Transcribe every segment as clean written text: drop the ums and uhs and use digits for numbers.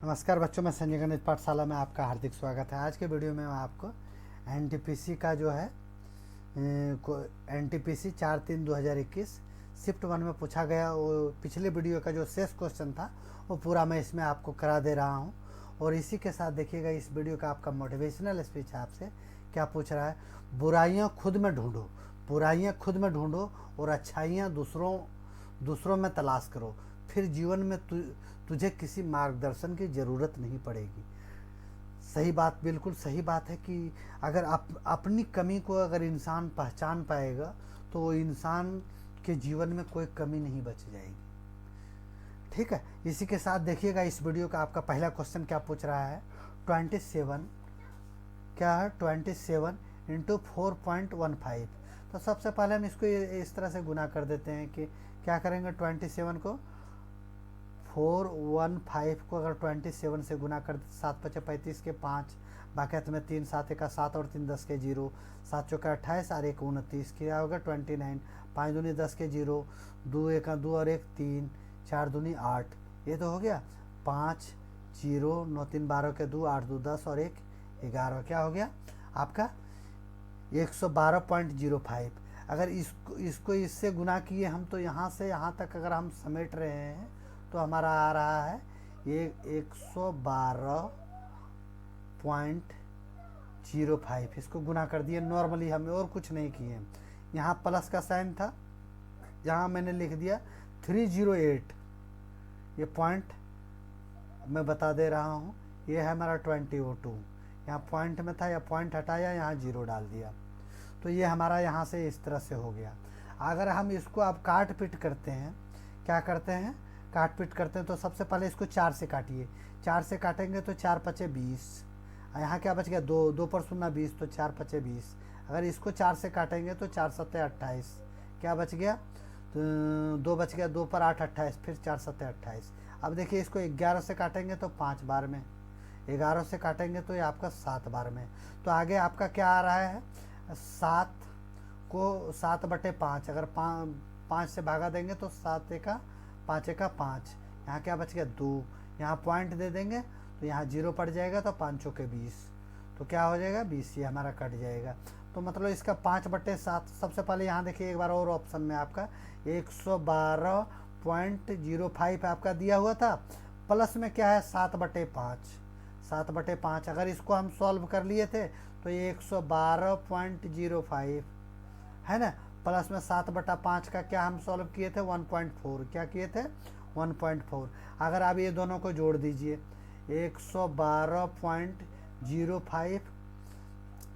नमस्कार बच्चों, मैं संजय गणित पाठशाला में आपका हार्दिक स्वागत है। आज के वीडियो में मैं आपको एनटीपीसी का जो है एनटीपीसी 4/3/2021 शिफ्ट 1 में पूछा गया वो पिछले वीडियो का जो शेष क्वेश्चन था वो पूरा मैं इसमें आपको करा दे रहा हूँ। और इसी के साथ देखिएगा इस वीडियो का आपका मोटिवेशनल स्पीच आपसे क्या पूछ रहा है। बुराइयाँ खुद में ढूंढो, बुराइयाँ खुद में ढूंढो और अच्छाइयाँ दूसरों में तलाश करो, फिर जीवन में तुझे किसी मार्गदर्शन की ज़रूरत नहीं पड़ेगी। सही बात, बिल्कुल सही बात है कि अगर अपनी कमी को अगर इंसान पहचान पाएगा तो वो इंसान के जीवन में कोई कमी नहीं बच जाएगी। ठीक है, इसी के साथ देखिएगा इस वीडियो का आपका पहला क्वेश्चन क्या पूछ रहा है। 27 क्या है, 27 इंटू 4.15। तो सबसे पहले हम इसको इस तरह से गुना कर देते हैं कि क्या करेंगे, 27 को 415 को अगर 27 से गुना कर 7 × 5 = 35 के 5, बाकी में 3 7 × 7 और 3 10 के 0, 7 × 28 और 1 29, क्या होगा 29, 5 दूनी 10 के 0, 2 1 2 और 1 3, 4 दूनी 8, ये तो हो गया 5 0 9 3 12 के 2, 8 2 10 और 1 11, क्या हो गया आपका 112.05। अगर इसको इससे गुना किए हम तो यहाँ से यहाँ तक अगर हम समेट रहे हैं तो हमारा आ रहा है ये 112.05। इसको गुना कर दिए नॉर्मली, हमें और कुछ नहीं किए। यहाँ प्लस का साइन था, यहाँ मैंने लिख दिया 308। ये पॉइंट मैं बता दे रहा हूँ, ये है हमारा 2002। यहाँ पॉइंट में था, या पॉइंट हटाया, यहाँ 0 डाल दिया, तो ये हमारा यहाँ से इस तरह से हो गया। अगर हम इसको अब काट पीट करते हैं, क्या करते हैं, काट पीट करते हैं तो सबसे पहले इसको 4 से काटिए। 4 से काटेंगे तो 4 × 5 = 20। यहाँ क्या बच गया, 2 पर 0 20, तो 4 × 5 = 20। अगर इसको 4 से काटेंगे तो 4 7 28, क्या बच गया, तो 2 बच गया, 2 पर 8 28, फिर 4 7 28। अब देखिए इसको 11 से काटेंगे तो 5 बार में, 11 से काटेंगे तो ये आपका 7 बार में। तो आगे आपका क्या आ रहा है, 7 को 7/5, अगर 5 से भागा देंगे तो 7 × 5 = 5, यहाँ क्या बच गया 2, यहाँ पॉइंट दे देंगे तो यहाँ 0 पड़ जाएगा, तो 5 × 20, तो क्या हो जाएगा 20, ये हमारा कट जाएगा। तो मतलब इसका 5/7। सबसे पहले यहाँ देखिए एक बार और ऑप्शन में आपका 112.05 आपका दिया हुआ था, प्लस में क्या है 7/5, 7/5। अगर इसको हम सॉल्व कर लिए थे तो ये 112.05 है ना, प्लस में 7/5 का क्या हम सॉल्व किए थे 1.4, क्या किए थे 1.4। अगर आप ये दोनों को जोड़ दीजिए 112.05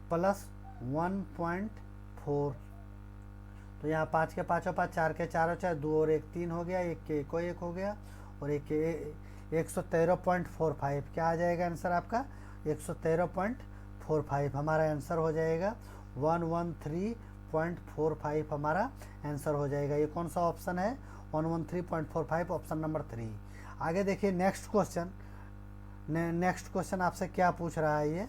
प्लस 1.4, तो यहाँ 5 के 5 5, 4 के 4 4, 2 और 1 3 हो गया, 1 के 1 1 हो गया, और 1 के 113.45। क्या आ जाएगा आंसर आपका 113.45 हमारा आंसर हो जाएगा। 113.45 हमारा आंसर हो जाएगा। ये कौन सा ऑप्शन है, 113.45, ऑप्शन नंबर 3। आगे देखिए नेक्स्ट क्वेश्चन आपसे क्या पूछ रहा है। ये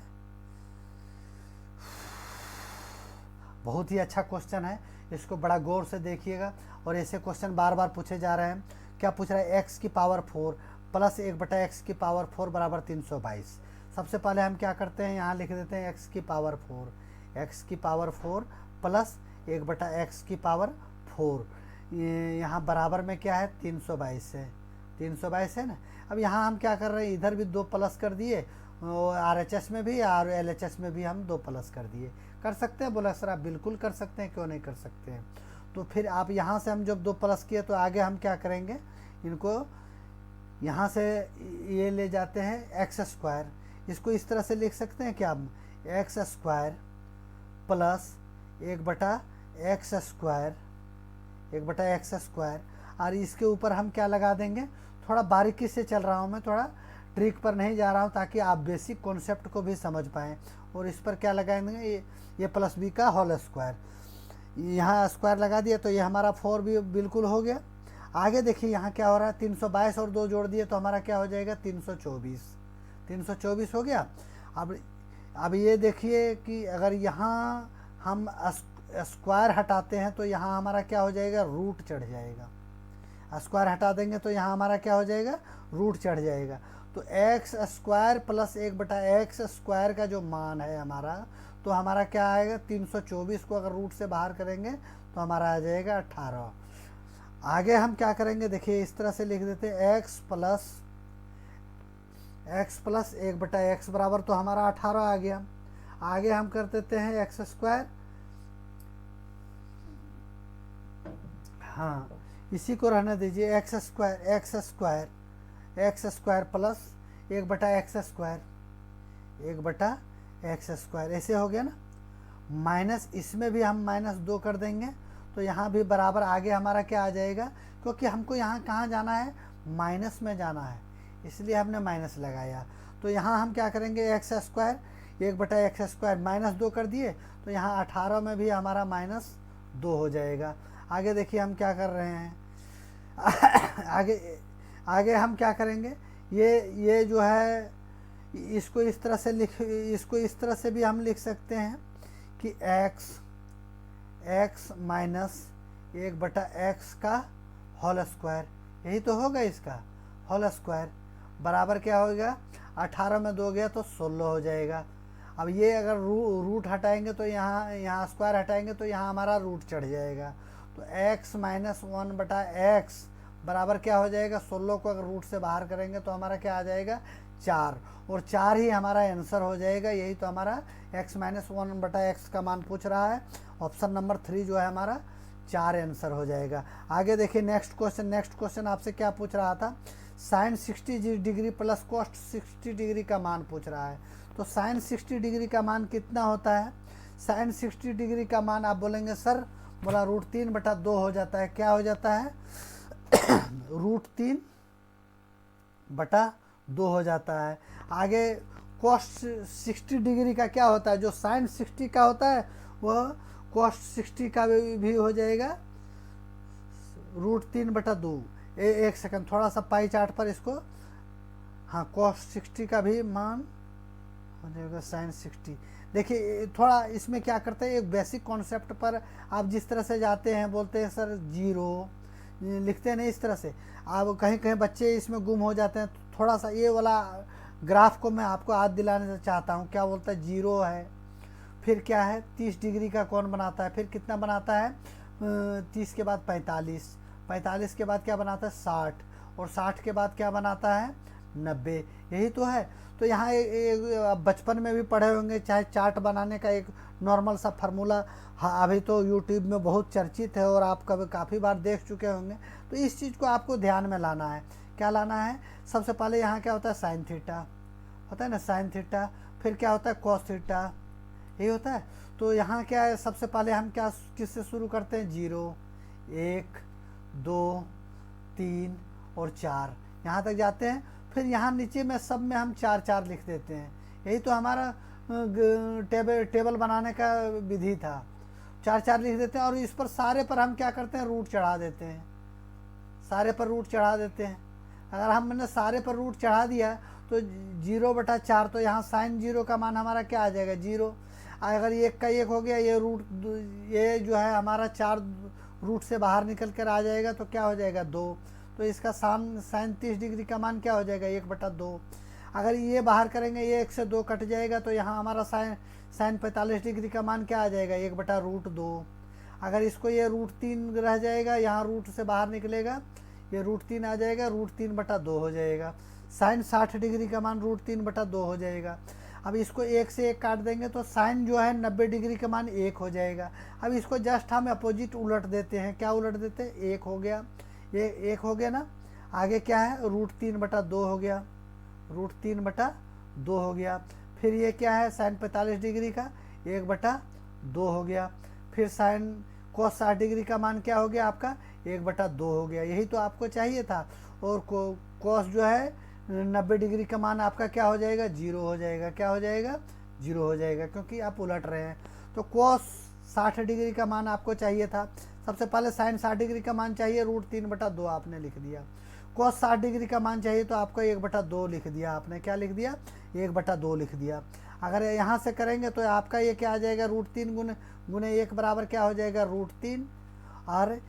बहुत ही अच्छा क्वेश्चन है, इसको बड़ा गौर से देखिएगा, और ऐसे क्वेश्चन बार बार पूछे जा रहे हैं। क्या पूछ रहा है, x की पावर 4 प्लस 1/x की पावर 4 बराबर 322। सबसे पहले हम क्या करते हैं, यहाँ लिख देते हैं x की पावर 4, x की पावर 4 प्लस 1/x की पावर 4, यहाँ बराबर में क्या है 322 है, 322 है ना। अब यहाँ हम क्या कर रहे हैं, इधर भी 2 प्लस कर दिए, और RHS में भी और LHS में भी हम 2 प्लस कर दिए। कर सकते हैं, बोला सर आप बिल्कुल कर सकते हैं, क्यों नहीं कर सकते हैं। तो फिर आप यहाँ से हम जब 2 प्लस किए तो आगे हम क्या करेंगे, इनको यहाँ से ये ले जाते हैं x²। इसको इस तरह से लिख सकते हैं कि हम x² प्लस 1/x², और इसके ऊपर हम क्या लगा देंगे, थोड़ा बारीकी से चल रहा हूँ मैं, थोड़ा ट्रिक पर नहीं जा रहा हूँ, ताकि आप बेसिक कॉन्सेप्ट को भी समझ पाएँ। और इस पर क्या लगाएंगे, ये प्लस b का होल स्क्वायर, यहाँ स्क्वायर लगा दिया तो ये हमारा 4 भी बिल्कुल हो गया। आगे देखिए यहाँ क्या हो रहा है, 322 और 2 जोड़ दिए तो हमारा क्या हो जाएगा 324 हो गया। अब ये देखिए कि अगर यहाँ हम स्क्वायर हटाते हैं तो यहाँ हमारा क्या हो जाएगा, रूट चढ़ जाएगा। स्क्वायर हटा देंगे तो यहाँ हमारा क्या हो जाएगा, रूट चढ़ जाएगा। तो x square plus 1/x square का जो मान है हमारा, तो हमारा क्या आएगा, 324 को अगर रूट से बाहर करेंगे तो हमारा आ जाएगा 18। आगे हम क्या करेंगे, देखिए इस तरह से लिख देते हैं, x प्लस 1/x बराबर, तो हमारा 18 आ गया। आगे हम कर देते हैं एक्स स्क्वायर, हाँ इसी को रहने दीजिए, x square plus 1/x square, ऐसे हो गया ना। माइनस इसमें भी हम -2 कर देंगे, तो यहाँ भी बराबर, आगे हमारा क्या आ जाएगा, क्योंकि हमको यहाँ कहाँ जाना है, माइनस में जाना है, इसलिए हमने माइनस लगाया। तो यहाँ हम क्या करेंगे, एक्स स्क्वायर 1/x स्क्वायर -2 कर दिए, तो यहाँ 18 में भी हमारा -2 हो जाएगा। आगे देखिए हम क्या कर रहे हैं, आगे हम क्या करेंगे, ये जो है इसको इस तरह से भी हम लिख सकते हैं कि x माइनस 1/x का होल स्क्वायर, यही तो होगा इसका होल स्क्वायर, बराबर क्या होगा, 18 में 2 गया तो 16 हो जाएगा। अब ये अगर रूट हटाएंगे तो यहाँ स्क्वायर हटाएंगे तो यहाँ हमारा रूट चढ़ जाएगा, तो x माइनस 1/x बराबर क्या हो जाएगा, 16 को अगर रूट से बाहर करेंगे तो हमारा क्या आ जाएगा, 4, और 4 ही हमारा आंसर हो जाएगा। यही तो हमारा x माइनस 1/x का मान पूछ रहा है, ऑप्शन नंबर 3 जो है हमारा 4 आंसर हो जाएगा। आगे देखिए नेक्स्ट क्वेश्चन आपसे क्या पूछ रहा था, sine 60 degree plus cos 60 degree का मान पूछ रहा है। तो साइन 60 डिग्री का मान कितना होता है, साइन 60 डिग्री का मान आप बोलेंगे सर, बोला √3/2 हो जाता है, क्या हो जाता है, √3/2 हो जाता है। आगे कोस्ट 60 डिग्री का क्या होता है, जो साइन 60 का होता है वह कोस्ट 60 का भी हो जाएगा √3/2। एक सेकंड, थोड़ा सा पाई चार्ट पर इसको, हाँ कोस्ट 60 का भी मान हो जाएगा साइन 60। देखिए थोड़ा इसमें क्या करते हैं, एक बेसिक कॉन्सेप्ट पर आप जिस तरह से जाते हैं, बोलते हैं सर 0 लिखते हैं, नहीं इस तरह से आप कहीं बच्चे इसमें गुम हो जाते हैं। थोड़ा सा ये वाला ग्राफ को मैं आपको याद दिलाने चाहता हूँ। क्या बोलता है, 0 है, फिर क्या है 30 डिग्री का कौन बनाता है, फिर कितना बनाता है 30 के बाद 45 के बाद क्या बनाता है 60, और 60 के बाद क्या बनाता है 90, यही तो है। तो यहाँ बचपन में भी पढ़े होंगे, चाहे चार्ट बनाने का एक नॉर्मल सा फार्मूला, हाँ अभी तो यूट्यूब में बहुत चर्चित है और आप कभी काफ़ी बार देख चुके होंगे। तो इस चीज़ को आपको ध्यान में लाना है। क्या लाना है, सबसे पहले यहाँ क्या होता है साइन थीटा होता है ना, साइन थीटा, फिर क्या होता है कॉस थीटा, यही होता है। तो यहाँ क्या है, सबसे पहले हम क्या किससे शुरू करते हैं, 0 1 2 3 और 4 यहाँ तक जाते हैं। फिर यहाँ नीचे में सब में हम 4 लिख देते हैं, यही तो हमारा टेबल बनाने का विधि था। 4 लिख देते हैं, और इस पर सारे पर हम क्या करते हैं, रूट चढ़ा देते हैं, सारे पर रूट चढ़ा देते हैं। अगर हमने सारे पर रूट चढ़ा दिया तो 0/4, तो यहाँ साइन 0 का मान हमारा क्या आ जाएगा 0। अगर 1 का 1 हो गया, ये जो है हमारा 4 रूट से बाहर निकल कर आ जाएगा, तो क्या हो जाएगा 2। तो इसका साइन 30 डिग्री का मान क्या हो जाएगा 1/2। अगर ये बाहर करेंगे, ये 1 से 2 कट जाएगा, तो यहाँ हमारा साइन 45 डिग्री का मान क्या आ जाएगा 1/√2। अगर इसको ये √3 रह जाएगा, यहाँ रूट से बाहर निकलेगा, ये √3 आ जाएगा, √3/2 हो जाएगा। साइन 60 डिग्री का मान √3/2 हो जाएगा। अब इसको 1 से 1 काट देंगे, तो साइन जो है 90 डिग्री का मान 1 हो जाएगा। अब इसको जस्ट हम अपोजिट उलट देते हैं, क्या उलट देते हैं, 1 हो गया, ये 1 हो गया ना। आगे क्या है, √3/2 हो गया, √3/2 हो गया। फिर ये क्या है, साइन 45 डिग्री का 1/2 हो गया। फिर साइन कोस 60 डिग्री का मान क्या हो गया आपका 1/2 हो गया, यही तो आपको चाहिए था। और कोस जो है 90 डिग्री का मान आपका क्या हो जाएगा 0 हो जाएगा, क्या हो जाएगा 0 हो जाएगा, क्योंकि आप उलट रहे हैं। तो कोस 60 डिग्री का मान आपको चाहिए था, सबसे पहले साइन 60 डिग्री का मान चाहिए, √3/2 आपने लिख दिया। कोस 60 डिग्री का मान चाहिए, तो आपको 1/2 लिख दिया आपने, क्या लिख दिया 1/2 लिख दिया। अगर यहाँ से करेंगे तो आपका ये क्या आ जाएगा, √3 गुने 1 बराबर क्या हो जाएगा √3, और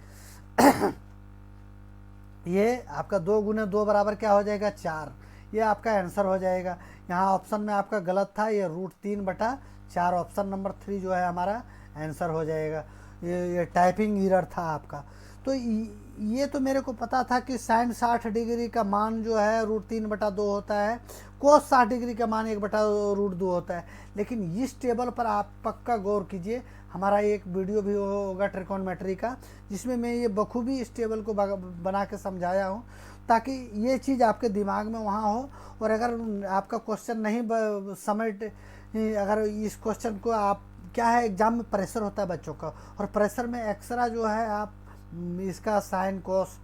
ये आपका 2 गुने 2 बराबर क्या हो जाएगा 4। ये आपका आंसर हो जाएगा। यहाँ ऑप्शन में आपका गलत था, ये √3/4 ऑप्शन नंबर 3 जो है हमारा आंसर हो जाएगा। ये टाइपिंग एरर था आपका। तो ये तो मेरे को पता था कि sin 60 डिग्री का मान जो है √3/2 होता है, cos 60 डिग्री का मान 1/√2 होता है। लेकिन इस टेबल पर आप पक्का गौर कीजिए, हमारा एक वीडियो भी होगा ट्रिकोनोमेट्री का, जिसमें मैं ये बखूबी इस टेबल को बना के समझाया हूँ, ताकि ये चीज़ आपके दिमाग में वहाँ हो। और अगर आपका क्वेश्चन नहीं अगर इस क्वेश्चन को आप, क्या है, एग्जाम में प्रेशर होता है बच्चों का, और प्रेशर में एक्स्ट्रा जो है आप इसका साइन कोस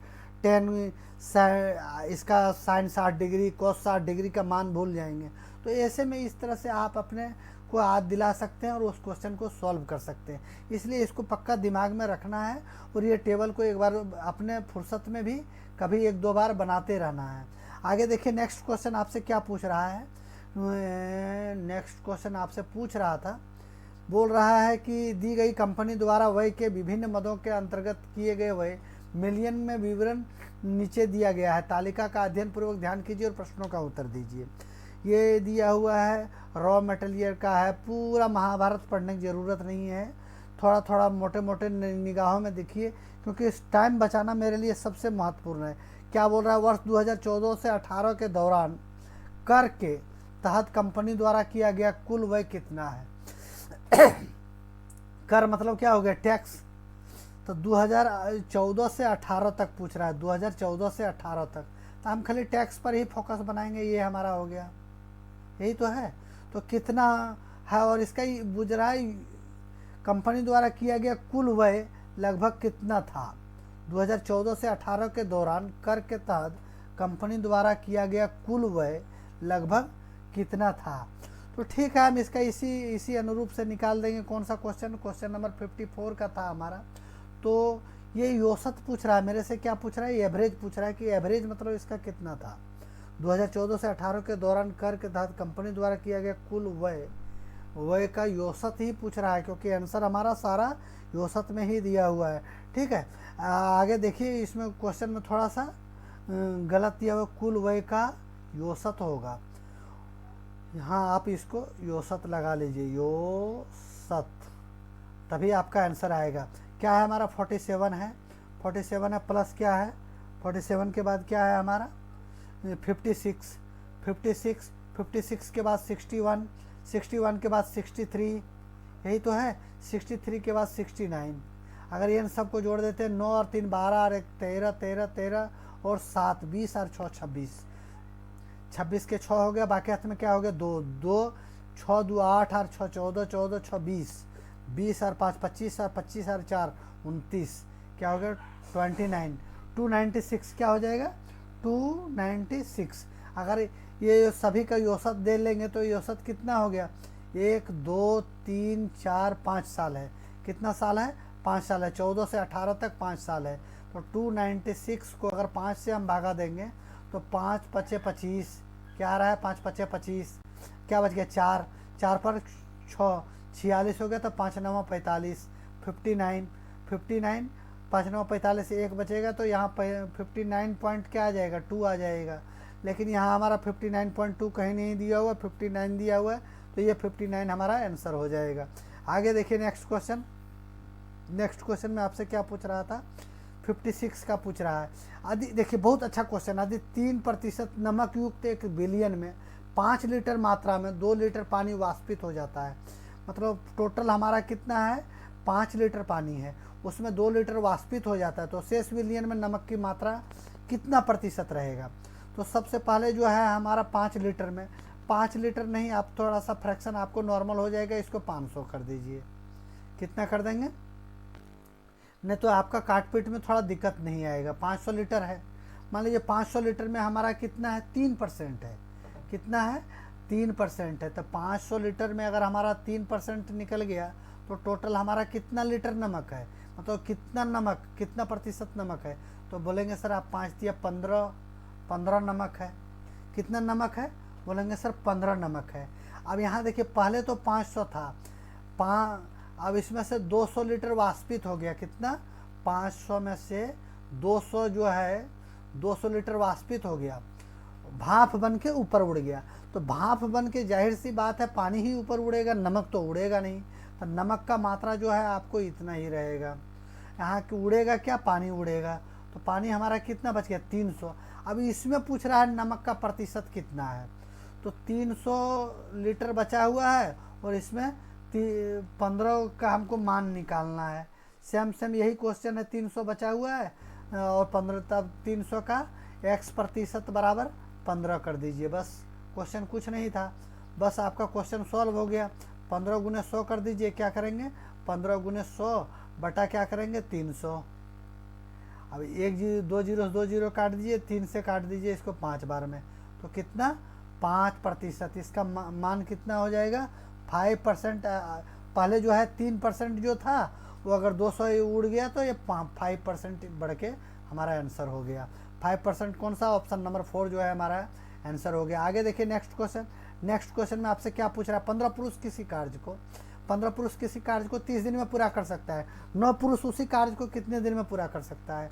10, इसका साइन 60 डिग्री, कोस 60 डिग्री का मान भूल जाएंगे। तो ऐसे में इस तरह से आप अपने को याद दिला सकते हैं और उस क्वेश्चन को सॉल्व कर सकते हैं। इसलिए इसको पक्का दिमाग में रखना है, और ये टेबल को एक बार अपने फुर्सत में भी कभी 1-2 बार बनाते रहना है। आगे देखिए नेक्स्ट क्वेश्चन आपसे क्या पूछ रहा है। नेक्स्ट क्वेश्चन आपसे पूछ रहा था, बोल रहा है कि दी गई कंपनी द्वारा व्यय के विभिन्न मदों के अंतर्गत किए गए व्यय मिलियन में विवरण नीचे दिया गया है। तालिका का अध्ययन पूर्वक ध्यान कीजिए और प्रश्नों का उत्तर दीजिए। ये दिया हुआ है रॉ मटेरियल का है, पूरा महाभारत पढ़ने की ज़रूरत नहीं है, थोड़ा थोड़ा मोटे मोटे निगाहों में देखिए, क्योंकि इस टाइम बचाना मेरे लिए सबसे महत्वपूर्ण है। क्या बोल रहा है, वर्ष 2014 से 18 के दौरान कर के तहत कंपनी द्वारा किया गया कुल व्यय कितना है। कर मतलब क्या हो गया, टैक्स। तो 2014 से 18 तक पूछ रहा है, 2014 से 18 तक, तो हम खाली टैक्स पर ही फोकस बनाएंगे, ये हमारा हो गया, यही तो है। तो कितना है, और इसका ही बुझ रहा है कंपनी द्वारा किया गया कुल व्यय लगभग कितना था। 2014 से 18 के दौरान कर के तहत कंपनी द्वारा किया गया कुल व्यय लगभग कितना था। तो ठीक है, हम इसका इसी अनुरूप से निकाल देंगे। कौन सा क्वेश्चन नंबर 54 का था हमारा। तो ये औसत पूछ रहा है मेरे से, क्या पूछ रहा है, एवरेज पूछ रहा है कि एवरेज मतलब इसका कितना था। 2014 से 18 के दौरान कर के तहत कंपनी द्वारा किया गया कुल व्यय का औसत ही पूछ रहा है, क्योंकि आंसर हमारा सारा औसत में ही दिया हुआ है। ठीक है, आगे देखिए, इसमें क्वेश्चन में थोड़ा सा गलत दिया हुआ, कुल व्यय का औसत होगा। यहाँ आप इसको औसत लगा लीजिए, औसत, तभी आपका आंसर आएगा। क्या है हमारा, 47 है, 47 है, प्लस क्या है, 47 के बाद क्या है हमारा 56, 56 के बाद 61, 61 के बाद 63, यही तो है, 63 के बाद 69। अगर इन सबको जोड़ देते हैं, 9 और 3 12 और 1 13, 13 13 और 7 20 और 6 26, 26 के 6 हो गया, बाकी हाथ में क्या हो गया, 2 2 6 2 8 और 6 14 14 6 20, 20 और 5 25 और 25 और 4 29, क्या हो गया 29, 296 क्या हो जाएगा 296। अगर ये सभी का औसत दे लेंगे तो औसत कितना हो गया, 1 2 3 4 5 साल है। कितना साल है, 5 साल है। 14 से 18 तक 5 साल है। तो 296 को अगर 5 से हम भागा देंगे तो 5 5 25, क्या आ रहा है, 5 5 25, क्या बच गया 4, 4 पर 6 46 हो गया। तो 5 9 45, 59 59, 5 9 45, एक बचेगा। तो यहाँ 59 पॉइंट क्या आ जाएगा, 2 आ जाएगा। लेकिन यहाँ हमारा 59.2 कहीं नहीं दिया हुआ, 59 दिया हुआ है, तो ये 59 हमारा आंसर हो जाएगा। आगे देखिए नेक्स्ट क्वेश्चन में आपसे क्या पूछ रहा था, 56 का पूछ रहा है। यदि देखिए बहुत अच्छा क्वेश्चन, यदि 3% नमक युक्त 1 बिलियन में 5 लीटर मात्रा में 2 लीटर पानी वाष्पित हो जाता है, मतलब टोटल हमारा कितना है, 5 लीटर पानी है, उसमें 2 लीटर वाष्पित हो जाता है, तो शेष बिलियन में नमक की मात्रा कितना प्रतिशत रहेगा। तो सबसे पहले जो है हमारा 5 लीटर में, 5 लीटर नहीं, आप थोड़ा सा फ्रैक्शन आपको नॉर्मल हो जाएगा, इसको 500 कर दीजिए। कितना कर देंगे, नहीं तो आपका काटपीट में थोड़ा दिक्कत नहीं आएगा। 500 लीटर है, मान लीजिए 500 लीटर में हमारा कितना है, 3% है। कितना है, 3% है। तो 500 लीटर में अगर हमारा 3% निकल गया तो टोटल हमारा कितना लीटर नमक है, मतलब कितना नमक, कितना प्रतिशत नमक है। तो बोलेंगे सर आप 5 दिया 15 नमक है। कितना नमक है, बोलेंगे सर 15 नमक है। अब यहाँ देखिए पहले तो 500 था, अब इसमें से 200 लीटर वाष्पित हो गया। कितना, 500 में से 200 जो है 200 लीटर वाष्पित हो गया। भाप बन के ऊपर उड़ गया। तो भाप बन के जाहिर सी बात है पानी ही ऊपर उड़ेगा, नमक तो उड़ेगा नहीं। तो नमक का मात्रा जो है आपको इतना ही रहेगा। यहाँ की उड़ेगा क्या, पानी उड़ेगा। तो पानी हमारा कितना बच गया, 300। अब इसमें पूछ रहा है नमक का प्रतिशत कितना है, तो 300 लीटर बचा हुआ है और इसमें 15 का हमको मान निकालना है। सेम यही क्वेश्चन है, 300 बचा हुआ है और 15, तब 300 का x% बराबर 15 कर दीजिए। बस क्वेश्चन कुछ नहीं था, बस आपका क्वेश्चन सॉल्व हो गया। 15 गुने 100 कर दीजिए, क्या करेंगे 15 गुने 100 बटा क्या करेंगे 300। अब 2 जीरो काट दीजिए, 3 से काट दीजिए इसको 5 बार में, तो कितना 5%। इसका मान कितना हो जाएगा 5%। पहले जो है 3% जो था वो अगर 200 उड़ गया तो ये 5% बढ़ के हमारा आंसर हो गया। 5% कौन सा, ऑप्शन नंबर 4 जो है हमारा आंसर हो गया। आगे देखिए नेक्स्ट क्वेश्चन। नेक्स्ट क्वेश्चन में आपसे क्या पूछ रहा है, 15 पुरुष किसी कार्य को 30 दिन में पूरा कर सकता है, 9 पुरुष उसी कार्य को कितने दिन में पूरा कर सकता है।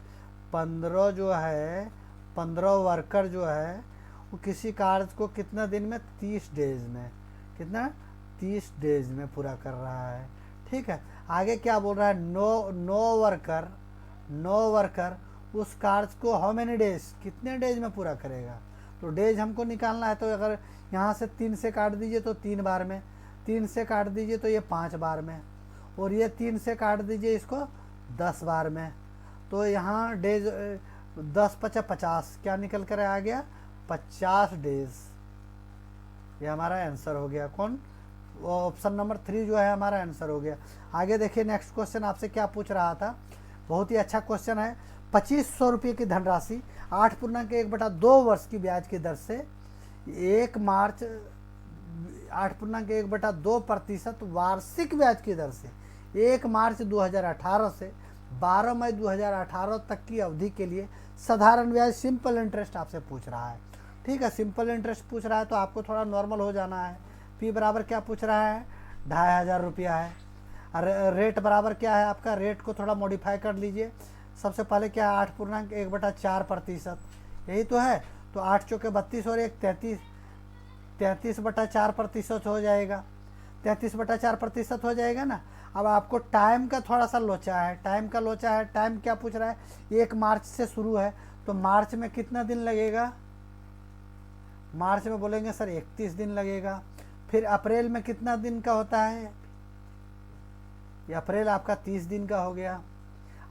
15 वर्कर जो है वो किसी कार्य को कितना दिन में, 30 डेज में, कितना 30 डेज में पूरा कर रहा है। ठीक है, आगे क्या बोल रहा है, नो वर्कर उस कार्य को हाउ मेनी डेज, कितने डेज में पूरा करेगा। तो डेज हमको निकालना है, तो अगर यहाँ से 3 से काट दीजिए तो 3 बार में, 3 से काट दीजिए तो ये 5 बार में, और ये 3 से काट दीजिए इसको 10 बार में। तो यहाँ डेज 10 × 50 क्या निकल कर आ गया 50 डेज। ये हमारा आंसर हो गया। कौन, ऑप्शन नंबर 3 जो है हमारा आंसर हो गया। आगे देखिए नेक्स्ट क्वेश्चन आपसे क्या पूछ रहा था, बहुत ही अच्छा क्वेश्चन है। 2500 रुपये की धनराशि 8.1/2 वर्ष की ब्याज की दर से 8.1/2% वार्षिक ब्याज की दर से 1 मार्च 2018 से 12 मई 2018 तक की अवधि के लिए साधारण ब्याज सिंपल इंटरेस्ट आपसे पूछ रहा है। ठीक है, सिंपल इंटरेस्ट पूछ रहा है तो आपको थोड़ा नॉर्मल हो जाना है। पी बराबर क्या पूछ रहा है, 2500 रुपया है। रेट बराबर क्या है आपका, रेट को थोड़ा मॉडिफाई कर लीजिए। सबसे पहले क्या है 8.1/4%, यही तो है। तो 8 चौके 32 और 1 33/4% हो जाएगा, 33/4% हो जाएगा ना। अब आपको टाइम का थोड़ा सा लोचा है, टाइम क्या पूछ रहा है, 1 मार्च से शुरू है, तो मार्च में कितना दिन लगेगा, मार्च में बोलेंगे सर 31 दिन लगेगा। फिर अप्रैल में कितना दिन का होता है, ये अप्रैल आपका 30 दिन का हो गया।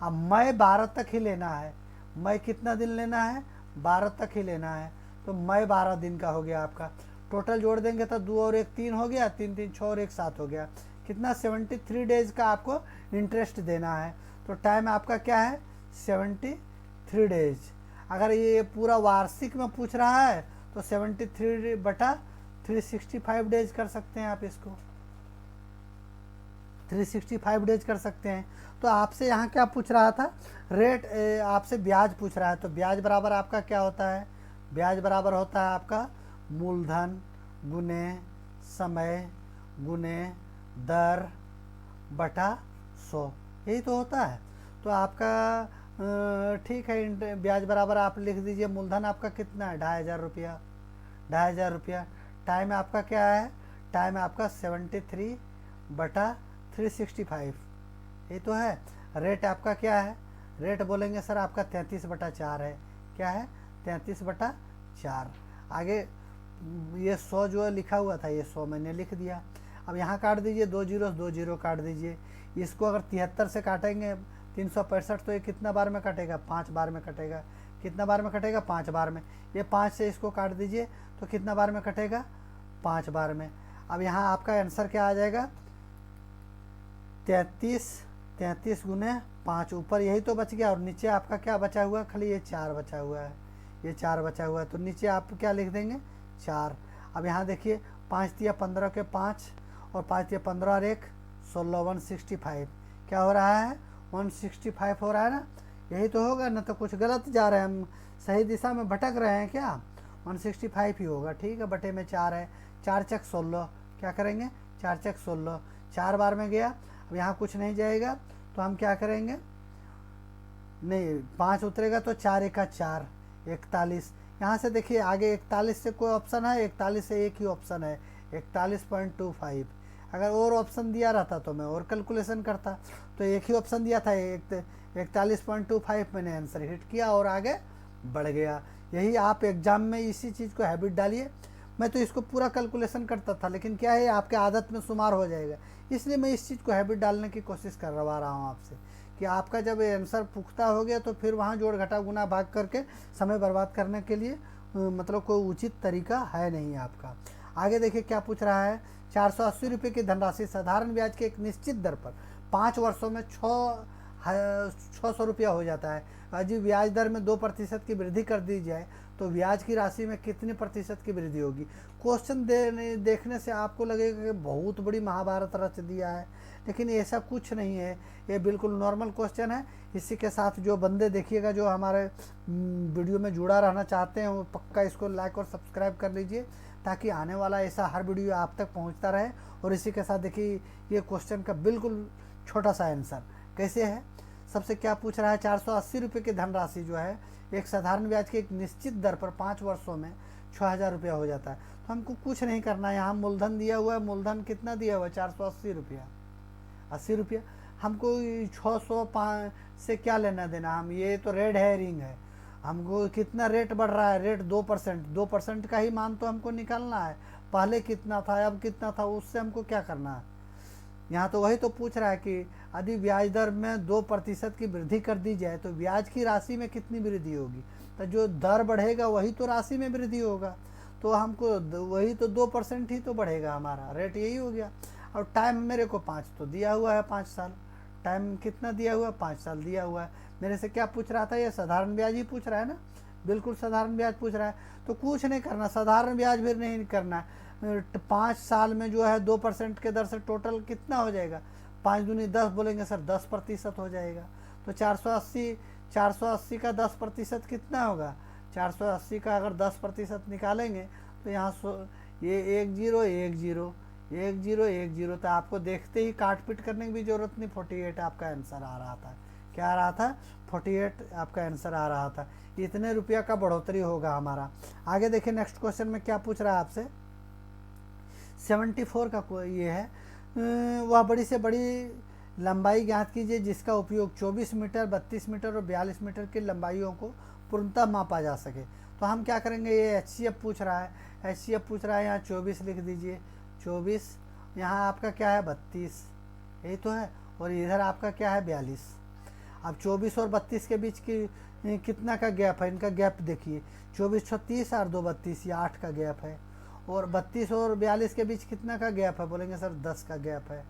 अब मई 12 तक ही लेना है, मई कितना दिन लेना है 12 तक ही लेना है, तो मई 12 दिन का हो गया आपका। टोटल जोड़ देंगे तो 2 और 1 3 हो गया, 3 3 6 और 1 7 हो गया। कितना 73 डेज का आपको इंटरेस्ट देना है। तो टाइम आपका क्या है 73 डेज। अगर ये पूरा वार्षिक में पूछ रहा है तो 73/365 डेज कर सकते हैं आप इसको, 365 डेज कर सकते हैं। तो आपसे यहाँ क्या पूछ रहा था, रेट, आपसे ब्याज पूछ रहा है। तो ब्याज बराबर आपका क्या होता है, ब्याज बराबर होता है आपका मूलधन गुने समय गुने दर बटा 100, यही तो होता है। तो आपका ठीक है, ब्याज बराबर आप लिख दीजिए, मूलधन आपका कितना है 2500 रुपया, 2500 रुपया। टाइम आपका क्या है, टाइम आपका 73/365, ये तो है। रेट आपका क्या है, रेट बोलेंगे सर आपका 33/4 है, क्या है 33/4। आगे ये 100 जो लिखा हुआ था ये 100 मैंने लिख दिया। अब यहाँ काट दीजिए, 2 जीरो काट दीजिए। इसको अगर 73 से काटेंगे 365, तो ये कितना बार में कटेगा 5 बार में कटेगा। कितना बार में कटेगा 5 बार में। ये 5 से इसको काट दीजिए तो कितना बार में कटेगा 5 बार में। अब यहाँ आपका आंसर क्या आ जाएगा 33 गुने 5, ऊपर यही तो बच गया और नीचे आपका क्या बचा हुआ, खाली ये 4 बचा हुआ है, ये 4 बचा हुआ है। तो नीचे आप क्या लिख देंगे 4। अब यहाँ देखिए 5 × 15 के 5 और 5 × 15 और 1 16, 165 क्या हो रहा है 165 हो रहा है ना, यही तो होगा ना। तो कुछ गलत जा रहे हैं हम, सही दिशा में भटक रहे हैं क्या, 165 ही होगा। ठीक है, बटे में 4 है, 4 × 16 क्या करेंगे 4 × 16, 4 बार में गया। अब यहाँ कुछ नहीं जाएगा तो हम क्या करेंगे, नहीं 5 उतरेगा तो 4 × 1 = 4, 41, यहाँ से देखिए आगे 41 से कोई ऑप्शन है, 41 से एक ही ऑप्शन है 41.25। अगर और ऑप्शन दिया रहता तो मैं और कैलकुलेशन करता, तो एक ही ऑप्शन दिया था 41.25, मैंने आंसर हिट किया और आगे बढ़ गया। यही आप एग्जाम में इसी चीज़ को हैबिट डालिए। मैं तो इसको पूरा कैलकुलेशन करता था, लेकिन क्या है आपके आदत में शुमार हो जाएगा, इसलिए मैं इस चीज़ को हैबिट डालने की कोशिश करवा रहा हूँ आपसे कि आपका जब आंसर पुख्ता हो गया तो फिर वहाँ जोड़ घटा गुना भाग करके समय बर्बाद करने के लिए मतलब कोई उचित तरीका है नहीं आपका। आगे देखिए क्या पूछ रहा है, 480 रुपये की धनराशि साधारण ब्याज के एक निश्चित दर पर 5 वर्षों में 600 रुपया हो जाता है। यदि ब्याज दर में 2% की वृद्धि कर दी जाए तो ब्याज की राशि में कितनी प्रतिशत की वृद्धि होगी। क्वेश्चन देखने से आपको लगेगा कि बहुत बड़ी महाभारत रच दिया है, लेकिन ऐसा कुछ नहीं है, ये बिल्कुल नॉर्मल क्वेश्चन है। इसी के साथ जो बंदे देखिएगा जो हमारे वीडियो में जुड़ा रहना चाहते हैं वो पक्का इसको लाइक और सब्सक्राइब कर लीजिए, ताकि आने वाला ऐसा हर वीडियो आप तक पहुंचता रहे। और इसी के साथ देखिए ये क्वेश्चन का बिल्कुल छोटा सा आंसर कैसे है। सबसे क्या पूछ रहा है, 480 रुपये की धनराशि जो है एक साधारण ब्याज की एक निश्चित दर पर 5 वर्षों में 6000 रुपया हो जाता है। तो हमको कुछ नहीं करना है, यहाँ मूलधन दिया हुआ है, मूलधन कितना दिया हुआ है 480 रुपया, 80 रुपया। हमको 605 से क्या लेना देना, हम ये तो रेड हेयरिंग है। हमको कितना रेट बढ़ रहा है, रेट 2% का ही मान तो हमको निकालना है। पहले कितना था अब कितना था उससे हमको क्या करना है। यहाँ तो वही तो पूछ रहा है कि यदि ब्याज दर में 2% की वृद्धि कर दी जाए तो ब्याज की राशि में कितनी वृद्धि होगी। तो जो दर बढ़ेगा वही तो राशि में वृद्धि होगा, तो हमको वही तो 2% ही तो बढ़ेगा, हमारा रेट यही हो गया। और टाइम मेरे को 5 तो दिया हुआ है, 5 साल टाइम कितना दिया हुआ है, 5 साल दिया हुआ है। मेरे से क्या पूछ रहा था, ये साधारण ब्याज ही पूछ रहा है ना, बिल्कुल साधारण ब्याज पूछ रहा है। तो कुछ नहीं करना, साधारण ब्याज भी नहीं करना। 5 साल में जो है 2% के दर से टोटल कितना हो जाएगा, 5 दूनी 10 बोलेंगे सर 10% हो जाएगा। तो 480 का 10% कितना होगा, 480 का अगर 10% निकालेंगे तो यहाँ ये 10 तो आपको देखते ही काट पीट करने की भी जरूरत नहीं, 48 आपका आंसर आ रहा था। क्या आ रहा था, 48 आपका आंसर आ रहा था। इतने रुपया का बढ़ोतरी होगा हमारा। आगे देखिए नेक्स्ट क्वेश्चन में क्या पूछ रहा है आपसे, 74 का ये है, वह बड़ी से बड़ी लंबाई ज्ञात कीजिए जिसका उपयोग 24 मीटर, 32 मीटर और 42 मीटर की लंबाइयों को पूर्णतः मापा जा सके। तो हम क्या करेंगे, ये HCF पूछ रहा है, HCF पूछ रहा है, यहाँ 24 लिख दीजिए, 24, यहाँ आपका क्या है 32, यही तो है, और इधर आपका क्या है 42। अब 24 और 32 के बीच की कितना का गैप है, इनका गैप देखिए, 24 36 और 2 32, ये 8 का गैप है। और 32 और 42 के बीच कितना का गैप है, बोलेंगे सर 10 का गैप है,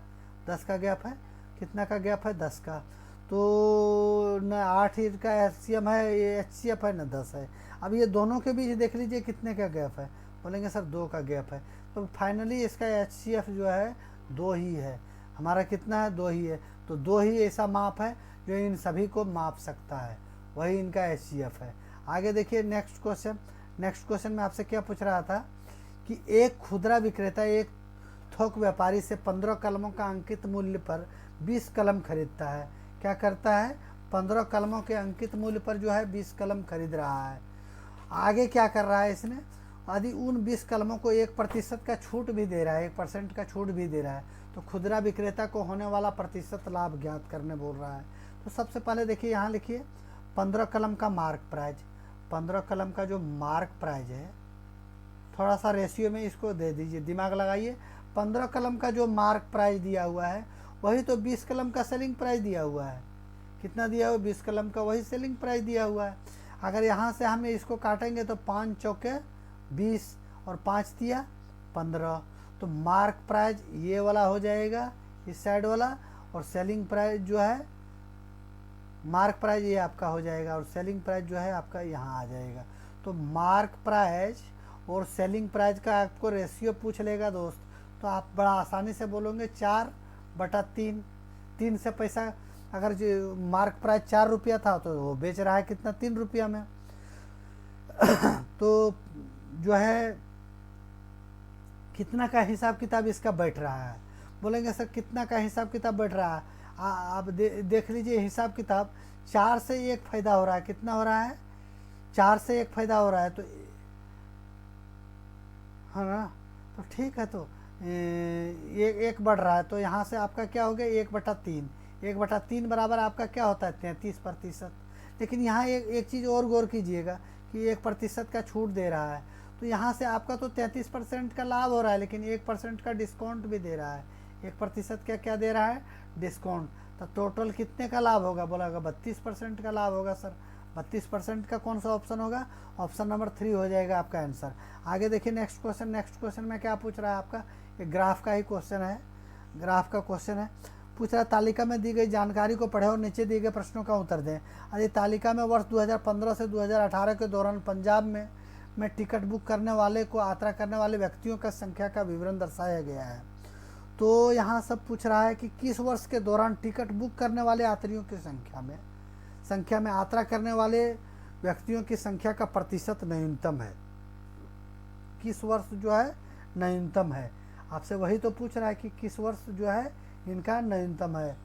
10 का गैप है, कितना का गैप है 10 का। तो न 8 का HCF है, ये HCF है, न 10 है। अब ये दोनों के बीच देख लीजिए कितने का गैप है, बोलेंगे सर 2 का गैप है। तो फाइनली इसका HCF जो है 2 ही है, हमारा कितना है 2 ही है। तो 2 ही ऐसा माप है जो इन सभी को माप सकता है, वही इनका HCF है। आगे देखिए नेक्स्ट क्वेश्चन में आपसे क्या पूछ रहा था कि एक खुदरा विक्रेता एक थोक व्यापारी से 15 कलमों का अंकित मूल्य पर 20 कलम खरीदता है। क्या करता है, 15 कलमों के अंकित मूल्य पर जो है 20 कलम खरीद रहा है। आगे क्या कर रहा है इसने, यदि उन 20 कलमों को 1% का छूट भी दे रहा है, 1% का छूट भी दे रहा है, तो खुदरा विक्रेता को होने वाला प्रतिशत लाभ ज्ञात करने बोल रहा है। तो सबसे पहले देखिए यहाँ लिखिए 15 कलम का मार्क प्राइज, 15 कलम का जो मार्क प्राइज है, थोड़ा सा रेशियो में इसको दे दीजिए, दिमाग लगाइए। 15 कलम का जो मार्क प्राइस दिया हुआ है वही तो 20 कलम का सेलिंग प्राइस दिया हुआ है। कितना दिया हुआ, 20 कलम का वही सेलिंग प्राइस दिया हुआ है। अगर यहाँ से हम इसको काटेंगे तो 5 चौके 20 और 5 दिया 15, तो मार्क प्राइस ये वाला हो जाएगा, इस साइड वाला, और सेलिंग प्राइस जो है, मार्क प्राइस ये आपका हो जाएगा और सेलिंग प्राइस जो है आपका यहाँ आ जाएगा। तो मार्क प्राइस और सेलिंग प्राइस का आपको रेशियो पूछ लेगा दोस्त, तो आप बड़ा आसानी से बोलोगे 4/3। 3 से पैसा, अगर जो मार्क प्राइस 4 रुपया था तो वो बेच रहा है कितना, 3 रुपया में। तो जो है कितना का हिसाब किताब इसका बैठ रहा है, बोलेंगे सर कितना का हिसाब किताब बैठ रहा है। आप देख लीजिए हिसाब किताब, 4 से 1 फायदा हो रहा है, कितना हो रहा है, 4 से 1 फायदा हो रहा है तो है ना, तो ठीक है। तो एक बढ़ रहा है तो यहाँ से आपका क्या हो गया 1/3। 1/3 बराबर आपका क्या होता है 33%। लेकिन यहाँ एक चीज़ और गौर कीजिएगा कि 1% का छूट दे रहा है, तो यहाँ से आपका तो 33% का लाभ हो रहा है, लेकिन 1% का डिस्काउंट भी दे रहा है। 1% का क्या दे रहा है डिस्काउंट। तो टोटल कितने का लाभ होगा, बोला होगा 32% का लाभ होगा सर। 32% का कौन सा ऑप्शन होगा, ऑप्शन नंबर 3 हो जाएगा आपका आंसर। आगे देखिए नेक्स्ट क्वेश्चन। नेक्स्ट क्वेश्चन में क्या पूछ रहा है आपका, ये ग्राफ का ही क्वेश्चन है, ग्राफ का क्वेश्चन है। पूछ रहा है तालिका में दी गई जानकारी को पढ़े और नीचे दिए गए प्रश्नों का उत्तर दें। अरे तालिका में वर्ष 2015 से 2018 के दौरान पंजाब में टिकट बुक करने वाले को यात्रा करने वाले व्यक्तियों का संख्या का विवरण दर्शाया गया है। तो यहाँ सब पूछ रहा है कि किस वर्ष के दौरान टिकट बुक करने वाले यात्रियों की संख्या में यात्रा करने वाले व्यक्तियों की संख्या का प्रतिशत न्यूनतम है। किस वर्ष जो है न्यूनतम है, आपसे वही तो पूछ रहा है कि किस वर्ष जो है इनका न्यूनतम है।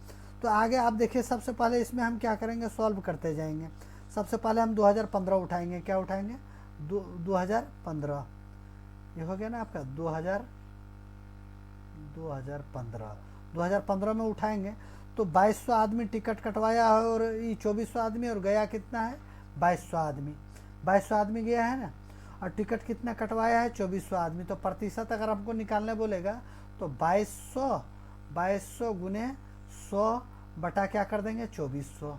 तो आगे आप देखिए, सबसे पहले इसमें हम क्या करेंगे, सॉल्व करते जाएंगे। सबसे पहले हम 2015 उठाएंगे। क्या उठाएंगे 2015, ये हो गया ना आपका 2015 में उठाएंगे तो 2200 आदमी टिकट कटवाया है और ये 2400 आदमी, और गया कितना है 2200 आदमी। 2200 आदमी गया है ना, और टिकट कितना कटवाया है 2400 आदमी। तो प्रतिशत अगर हमको निकालने बोलेगा तो 2200 गुने 100 बटा क्या कर देंगे 2400।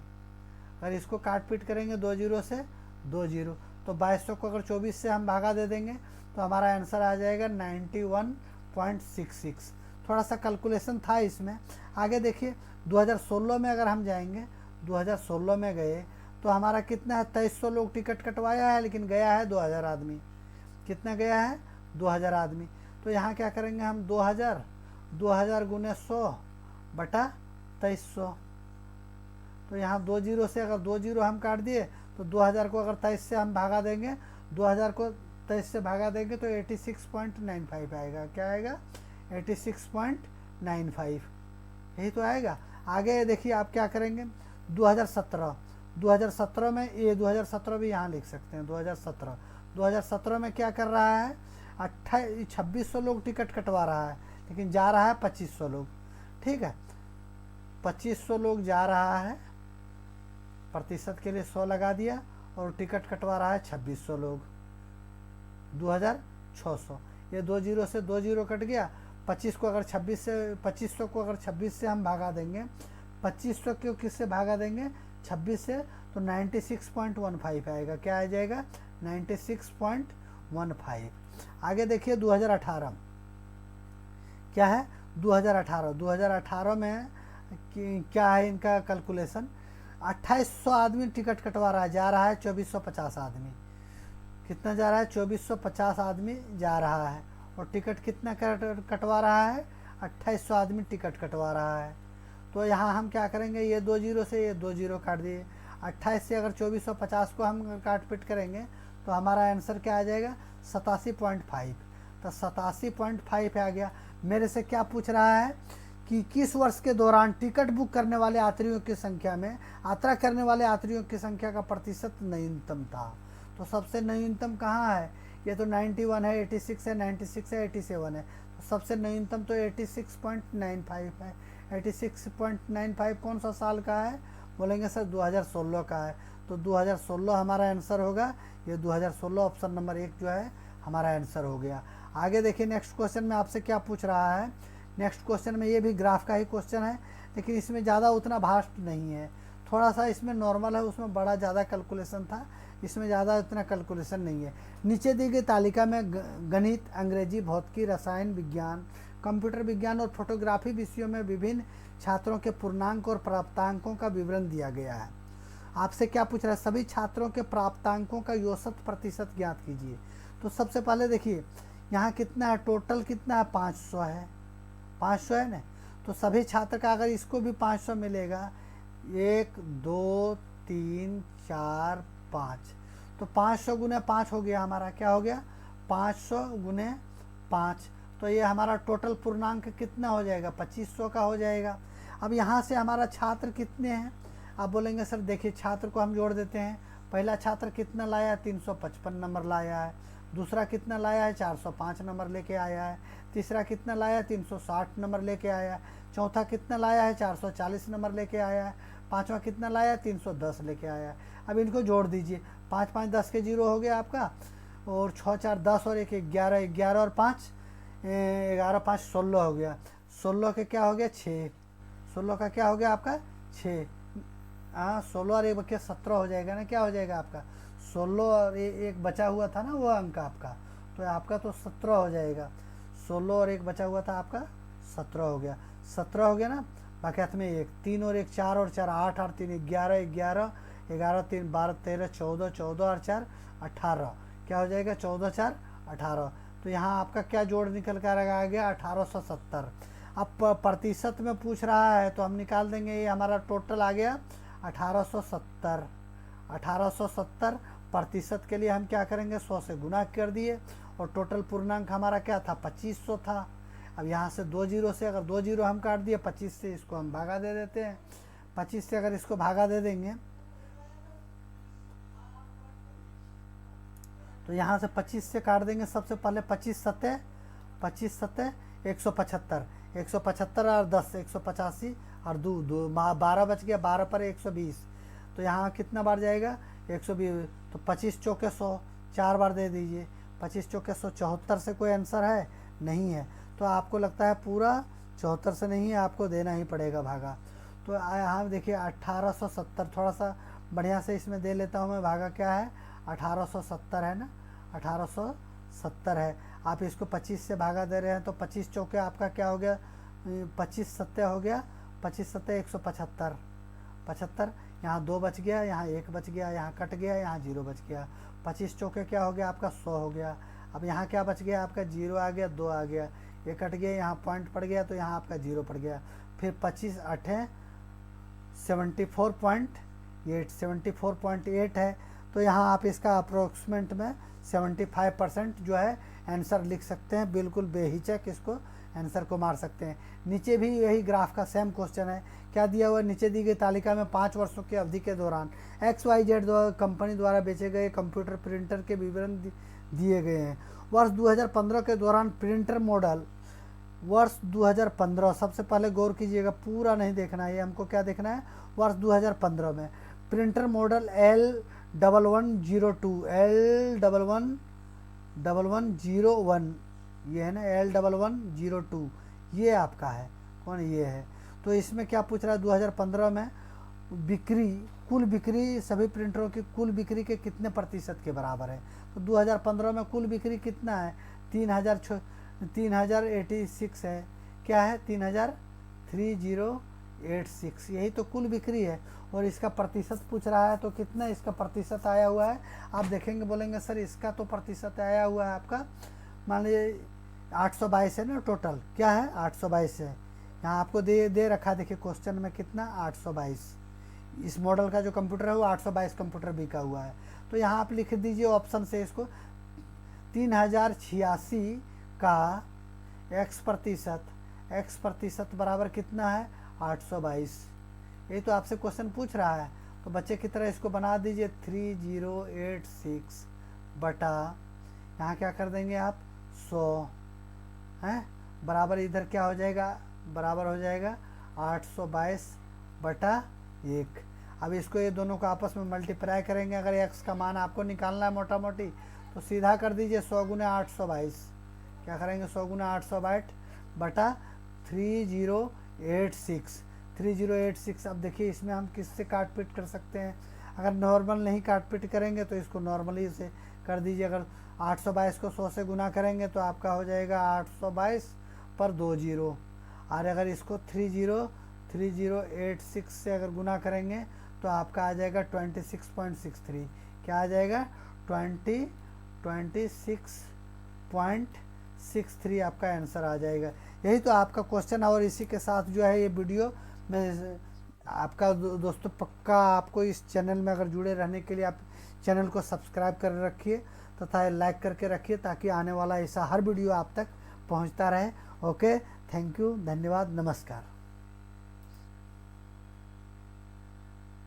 अगर इसको काट पीट करेंगे 2 जीरो से 2 जीरो, तो 2200 को अगर 24 से हम भागा दे देंगे तो हमारा आंसर आ जाएगा 91.66। थोड़ा सा कैलकुलेशन था इसमें। आगे देखिए 2016 में अगर हम जाएंगे, 2016 में गए तो हमारा कितना है 2300 लोग टिकट कटवाया है, लेकिन गया है 2000 आदमी। कितना गया है 2000 आदमी। तो यहाँ क्या करेंगे हम 2000 गुने 100 बटा 2300। तो यहाँ 2 जीरो से अगर 2 जीरो हम काट दिए तो 2000 को अगर 23 से हम भागा देंगे, 2000 को 23 से भागा देंगे तो 86.95 आएगा। क्या आएगा 86.95, यही तो आएगा। आगे देखिए आप क्या करेंगे 2017 में, ये 2017 भी यहाँ लिख सकते हैं। 2017 में क्या कर रहा है 2600 लोग टिकट कटवा रहा है, लेकिन जा रहा है 2500 लोग। ठीक है, 2500 लोग जा रहा है, प्रतिशत के लिए 100 लगा दिया, और टिकट कटवा रहा है 2600 लोग, 2600। ये 2 जीरो से 2 जीरो कट गया। 25 को अगर 26 से 2500 को अगर 26 से हम भागा देंगे, 2500 को किससे भागा देंगे 26 से, तो 96.15 आएगा। क्या आ जाएगा 96.15। आगे देखिए 2018 क्या है 2018 में क्या है इनका कैलकुलेशन। 2800 आदमी टिकट कटवा रहा है, जा रहा है 2450 आदमी। कितना जा रहा है 2450 आदमी जा रहा है, और टिकट कितना कटवा रहा है 2800 आदमी टिकट कटवा रहा है। तो यहाँ हम क्या करेंगे, ये 2 जीरो से ये 2 जीरो काट दिए। 28 से अगर 2450 को हम काट पीट करेंगे तो हमारा आंसर क्या आ जाएगा 87.5। तो 87.5 आ गया। मेरे से क्या पूछ रहा है कि किस वर्ष के दौरान टिकट बुक करने वाले यात्रियों की संख्या में यात्रा करने वाले यात्रियों की संख्या का प्रतिशत न्यूनतम था। तो सबसे न्यूनतम कहाँ है, ये तो 91 है, 86 है, 96 है, 87 है। तो सबसे न्यूनतम तो 86.95 है। 86.95 कौन सा साल का है, बोलेंगे सर 2016 का है। तो 2016 हमारा आंसर होगा। ये 2016 ऑप्शन नंबर 1 जो है हमारा आंसर हो गया। आगे देखिए नेक्स्ट क्वेश्चन में आपसे क्या पूछ रहा है। नेक्स्ट क्वेश्चन में ये भी ग्राफ का ही क्वेश्चन है, लेकिन इसमें ज़्यादा उतना भास्ट नहीं है, थोड़ा सा इसमें नॉर्मल है, उसमें बड़ा ज़्यादा कैलकुलेशन था, इसमें ज़्यादा इतना कैलकुलेशन नहीं है। नीचे दी गई तालिका में गणित, अंग्रेजी, भौतिकी, रसायन विज्ञान, कंप्यूटर विज्ञान और फोटोग्राफी विषयों में विभिन्न छात्रों के पूर्णांक और प्राप्तांकों का विवरण दिया गया है। आपसे क्या पूछ रहा है, सभी छात्रों के प्राप्तांकों का औसत प्रतिशत ज्ञात कीजिए। तो सबसे पहले देखिए यहाँ कितना है, टोटल कितना है 500 है, 500 है ना। तो सभी छात्र का अगर इसको भी 500 मिलेगा, 1 2 3 4 5, तो 500 गुने 5 हो गया हमारा। क्या हो गया 500 गुने 5, तो ये हमारा टोटल पूर्णांक कितना हो जाएगा 2500 का हो जाएगा। अब यहाँ से हमारा छात्र कितने हैं, आप बोलेंगे सर देखिए छात्र को हम जोड़ देते हैं पहला छात्र कितना लाया है, 355 नंबर लाया है। दूसरा कितना लाया है, 405 नंबर लेके आया है। तीसरा कितना लाया है, 360 नंबर लेके आया है। चौथा कितना लाया है, 440 नंबर लेके आया है। पाँचवा कितना लाया है, 310 लेके आया है। अब इनको जोड़ दीजिए, 5 5 10 के 0 हो गया आपका, और 6 4 10 और 1 11, 11 और 5 11 5 16 हो गया। 16 के क्या हो गया, 6। 16 का क्या हो गया आपका, 6। हाँ, 16 और 1 17 हो जाएगा ना, क्या हो जाएगा आपका 16 और एक बचा हुआ था ना वो अंक आपका, तो आपका तो 17 हो जाएगा। 16 और 1 बचा हुआ था आपका, 17 हो गया। 17 हो गया ना, बाकी हाथ में 1, 3 और 1 4 और 4 8 8 3 11 11 11 3 12 13 14 14 और 4 18, क्या हो जाएगा 14 4 18। तो यहाँ आपका क्या जोड़ निकल कर आ गया, 1870। अब प्रतिशत में पूछ रहा है तो हम निकाल देंगे, ये हमारा टोटल आ गया 1870। 1870 प्रतिशत के लिए हम क्या करेंगे, 100 से गुना कर दिए, और टोटल पूर्णांक हमारा क्या था, 2500 था। अब यहाँ से 2 जीरो से अगर 2 जीरो हम काट दिए, 25 से इसको हम भागा दे देते हैं। 25 से अगर इसको भागा दे देंगे तो यहाँ से 25 से काट देंगे। सबसे पहले 25 सतह 175, 175 और 10 185 और 2 12 बच गया, 12 पर 120, तो यहाँ कितना बार जाएगा, 120। तो 25 चौके 100, 4 बार दे दीजिए। 25 चौके 100, 74 से कोई आंसर है नहीं है, तो आपको लगता है पूरा 74 से नहीं है, आपको देना ही पड़ेगा भागा। तो यहाँ देखिए 1870, थोड़ा सा बढ़िया से इसमें दे लेता हूँ मैं, भागा क्या है 1870 है ना, 1870 है। आप इसको 25 से भागा दे रहे हैं तो 25 चौके आपका क्या हो गया, 25 सत्ते हो गया, 25 सत्ते 175, 75, यहाँ 2 बच गया, यहाँ 1 बच गया, यहाँ कट गया, यहाँ 0 बच गया। 25 चौके क्या हो गया आपका, 100 हो गया। अब यहाँ क्या बच गया आपका, 0 आ गया, 2 आ गया, ये कट गया, यहाँ पॉइंट पड़ गया, तो यहाँ आपका 0 पड़ गया। फिर 25 8 74.8 है, तो यहाँ आप इसका अप्रोक्सीमेट में 75% जो है आंसर लिख सकते हैं, बिल्कुल बेहिचक इसको आंसर को मार सकते हैं। नीचे भी यही ग्राफ का सेम क्वेश्चन है, क्या दिया हुआ है, नीचे दी गई तालिका में 5 वर्षों की अवधि के दौरान XYZ कंपनी द्वारा बेचे गए कंप्यूटर प्रिंटर के विवरण दिए गए हैं। वर्ष 2015 के दौरान प्रिंटर मॉडल, वर्ष 2015, सबसे पहले गौर कीजिएगा, पूरा नहीं देखना है, ये हमको क्या देखना है, वर्ष 2015 में प्रिंटर मॉडल L1102 L1101, ये है ना L1102, ये आपका है कौन, ये है। तो इसमें क्या पूछ रहा है, 2015 में बिक्री, कुल बिक्री सभी प्रिंटरों की कुल बिक्री के कितने प्रतिशत के बराबर है। तो 2015 में कुल बिक्री कितना है, 3086 है, क्या है 3086, यही तो कुल बिक्री है। और इसका प्रतिशत पूछ रहा है, तो कितना इसका प्रतिशत आया हुआ है, आप देखेंगे बोलेंगे सर इसका तो प्रतिशत आया हुआ है आपका, मान लीजिए 822 है ना टोटल, क्या है 822 है, यहाँ आपको दे रखा है, देखिए क्वेश्चन में कितना 822, इस मॉडल का जो कंप्यूटर है वो 822 कंप्यूटर बिका हुआ है। तो यहाँ आप लिख दीजिए ऑप्शन से इसको, 3086 का x प्रतिशत बराबर कितना है 822, यही तो आपसे क्वेश्चन पूछ रहा है। तो बच्चे की तरह इसको बना दीजिए, 3086 बटा, यहाँ क्या कर देंगे आप 100 हैं, बराबर इधर क्या हो जाएगा, बराबर हो जाएगा 822 बटा 1। अब इसको ये दोनों को आपस में मल्टीप्लाई करेंगे, अगर x का मान आपको निकालना है मोटा मोटी, तो सीधा कर दीजिए 100 गुना 822, क्या करेंगे 100 गुना 822 बटा 3086। अब देखिए इसमें हम किससे काट पीट कर सकते हैं, अगर नॉर्मल नहीं काट पीट करेंगे तो इसको नॉर्मली से कर दीजिए। अगर 822 को 100 से गुना करेंगे तो आपका हो जाएगा 822 पर 2 जीरो, और अगर इसको 3086 से अगर गुना करेंगे तो आपका आ जाएगा 26.63, क्या आ जाएगा 26.63 आपका आंसर आ जाएगा। यही तो आपका क्वेश्चन है, और इसी के साथ जो है ये वीडियो में आपका दोस्तों पक्का आपको इस चैनल में अगर जुड़े रहने के लिए आप चैनल को सब्सक्राइब कर रखिए तथा लाइक करके रखिए, ताकि आने वाला ऐसा हर वीडियो आप तक पहुंचता रहे। ओके, थैंक यू, धन्यवाद, नमस्कार।